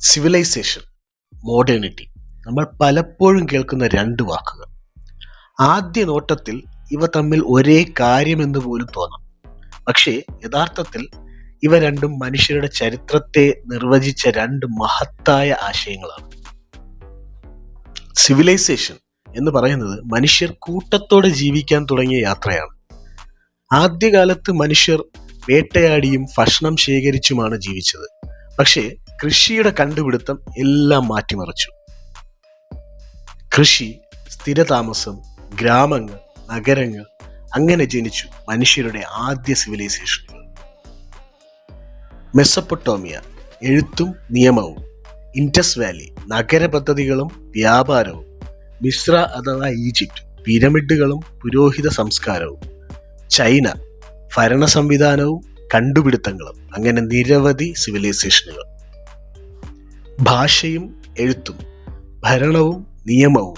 Civilisation, modernity. നമ്മൾ പലപ്പോഴും കേൾക്കുന്ന രണ്ട് വാക്കുകൾ. ആദ്യ നോട്ടത്തിൽ ഇവ തമ്മിൽ ഒരേ കാര്യമെന്ന് പോലും തോന്നാം. പക്ഷേ യഥാർത്ഥത്തിൽ ഇവ രണ്ടും മനുഷ്യരുടെ ചരിത്രത്തെ നിർവചിച്ച രണ്ട് മഹത്തായ ആശയങ്ങളാണ്. സിവിലൈസേഷൻ എന്ന് പറയുന്നത് മനുഷ്യർ കൂട്ടത്തോടെ ജീവിക്കാൻ തുടങ്ങിയ യാത്രയാണ്. ആദ്യകാലത്ത് മനുഷ്യർ വേട്ടയാടിയും ഭക്ഷണം ശേഖരിച്ചുമാണ് ജീവിച്ചത്. പക്ഷേ കൃഷിയുടെ കണ്ടുപിടുത്തം എല്ലാം മാറ്റിമറിച്ചു. കൃഷി, സ്ഥിരതാമസം, ഗ്രാമങ്ങൾ, നഗരങ്ങൾ, അങ്ങനെ ജനിച്ചു മനുഷ്യരുടെ ആദ്യ സിവിലൈസേഷനുകൾ. മെസപ്പൊട്ടോമിയ, എഴുത്തും നിയമവും. ഇൻഡസ് വാലി, നഗര പദ്ധതികളും വ്യാപാരവും. മിസ്ര അഥവാ ഈജിപ്റ്റ്, പിരമിഡുകളും പുരോഹിത സംസ്കാരവും. ചൈന, ഭരണ സംവിധാനവും കണ്ടുപിടുത്തങ്ങളും. അങ്ങനെ നിരവധി സിവിലൈസേഷനുകൾ. ഭാഷയും എഴുത്തും, ഭരണവും നിയമവും,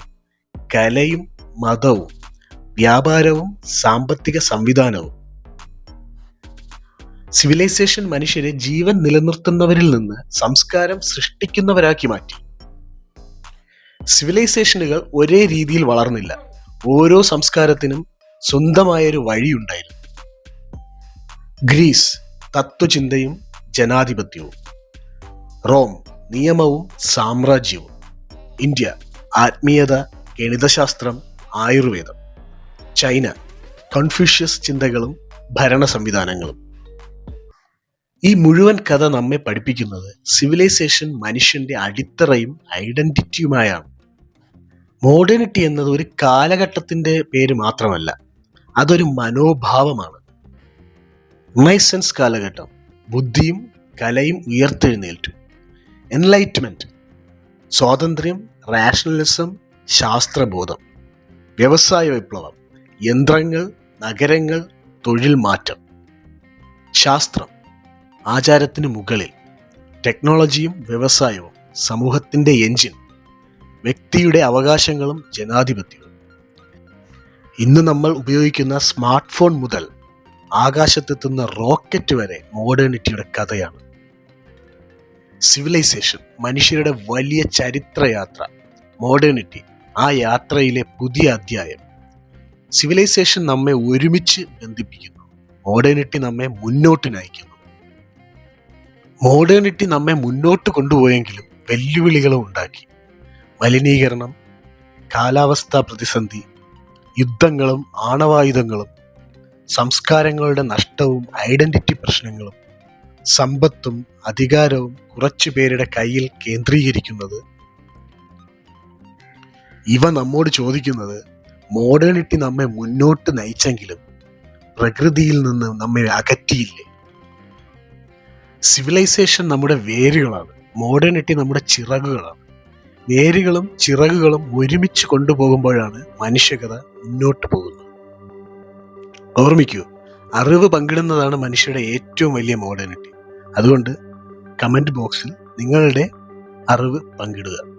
കലയും മതവും, വ്യാപാരവും സാമ്പത്തിക സംവിധാനവും. സിവിലൈസേഷൻ മനുഷ്യരെ ജീവൻ നിലനിർത്തുന്നവരിൽ നിന്ന് സംസ്കാരം സൃഷ്ടിക്കുന്നവരാക്കി മാറ്റി. സിവിലൈസേഷനുകൾ ഒരേ രീതിയിൽ വളർന്നില്ല. ഓരോ സംസ്കാരത്തിനും സ്വന്തമായൊരു വഴിയുണ്ടായിരുന്നു. ഗ്രീസ്, തത്വചിന്തയും ജനാധിപത്യവും. റോം, നിയമവും സാമ്രാജ്യവും. ഇന്ത്യ, ആത്മീയത, ഗണിതശാസ്ത്രം, ആയുർവേദം. ചൈന, കൺഫ്യൂഷ്യസ് ചിന്തകളും ഭരണ സംവിധാനങ്ങളും. ഈ മുഴുവൻ കഥ നമ്മെ പഠിപ്പിക്കുന്നത് സിവിലൈസേഷൻ മനുഷ്യന്റെ അടിത്തറയും ഐഡന്റിറ്റിയുമായാണ്. മോഡേണിറ്റി എന്നത് ഒരു കാലഘട്ടത്തിന്റെ പേര് മാത്രമല്ല, അതൊരു മനോഭാവമാണ്. റിനൈസൻസ് കാലഘട്ടം, ബുദ്ധിയും കലയും ഉയർത്തെഴുന്നേറ്റു. എൻലൈറ്റ്മെന്റ്, സ്വാതന്ത്ര്യം, റാഷണലിസം, ശാസ്ത്രബോധം. വ്യവസായ വിപ്ലവം, യന്ത്രങ്ങൾ, നഗരങ്ങൾ, തൊഴിൽ മാറ്റം. ശാസ്ത്രം, ആചാരത്തിന് മുകളിൽ. ടെക്നോളജിയും വ്യവസായവും സമൂഹത്തിന്റെ എഞ്ചിൻ. വ്യക്തിയുടെ അവകാശങ്ങളും ജനാധിപത്യവും. ഇന്ന് നമ്മൾ ഉപയോഗിക്കുന്ന സ്മാർട്ട് ഫോൺ മുതൽ ആകാശത്തെത്തുന്ന റോക്കറ്റ് വരെ മോഡേണിറ്റിയുടെ കഥയാണ്. സിവിലൈസേഷൻ മനുഷ്യരുടെ വലിയ ചരിത്രയാത്ര. മോഡേണിറ്റി ആ യാത്രയിലെ പുതിയ അധ്യായം. സിവിലൈസേഷൻ നമ്മെ ഒരുമിച്ച് ബന്ധിപ്പിക്കുന്നു. മോഡേണിറ്റി നമ്മെ മുന്നോട്ട് നയിക്കുന്നു. മോഡേണിറ്റി നമ്മെ മുന്നോട്ട് കൊണ്ടുപോയെങ്കിലും വെല്ലുവിളികളും ഉണ്ടാക്കി. മലിനീകരണം, കാലാവസ്ഥാ പ്രതിസന്ധി, യുദ്ധങ്ങളും ആണവായുധങ്ങളും, സംസ്കാരങ്ങളുടെ നഷ്ടവും ഐഡന്റിറ്റി പ്രശ്നങ്ങളും, സമ്പത്തും അധികാരവും കുറച്ചു പേരുടെ കയ്യിൽ കേന്ദ്രീകരിക്കുന്നത്. ഇവ നമ്മോട് ചോദിക്കുന്നത്, മോഡേണിറ്റി നമ്മെ മുന്നോട്ട് നയിച്ചെങ്കിലും പ്രകൃതിയിൽ നിന്ന് നമ്മെ അകറ്റിയില്ലേ? സിവിലൈസേഷൻ നമ്മുടെ വേരുകളാണ്, മോഡേണിറ്റി നമ്മുടെ ചിറകുകളാണ്. വേരുകളും ചിറകുകളും ഒരുമിച്ച് കൊണ്ടുപോകുമ്പോഴാണ് മനുഷ്യകഥ മുന്നോട്ട് പോകുന്നത്. ഓർമ്മിക്കൂ, അറിവ് പങ്കിടുന്നതാണ് മനുഷ്യരുടെ ഏറ്റവും വലിയ മോഡേണിറ്റി. അതുകൊണ്ട് കമന്റ് ബോക്സിൽ നിങ്ങളുടെ അറിവ് പങ്കിടുക.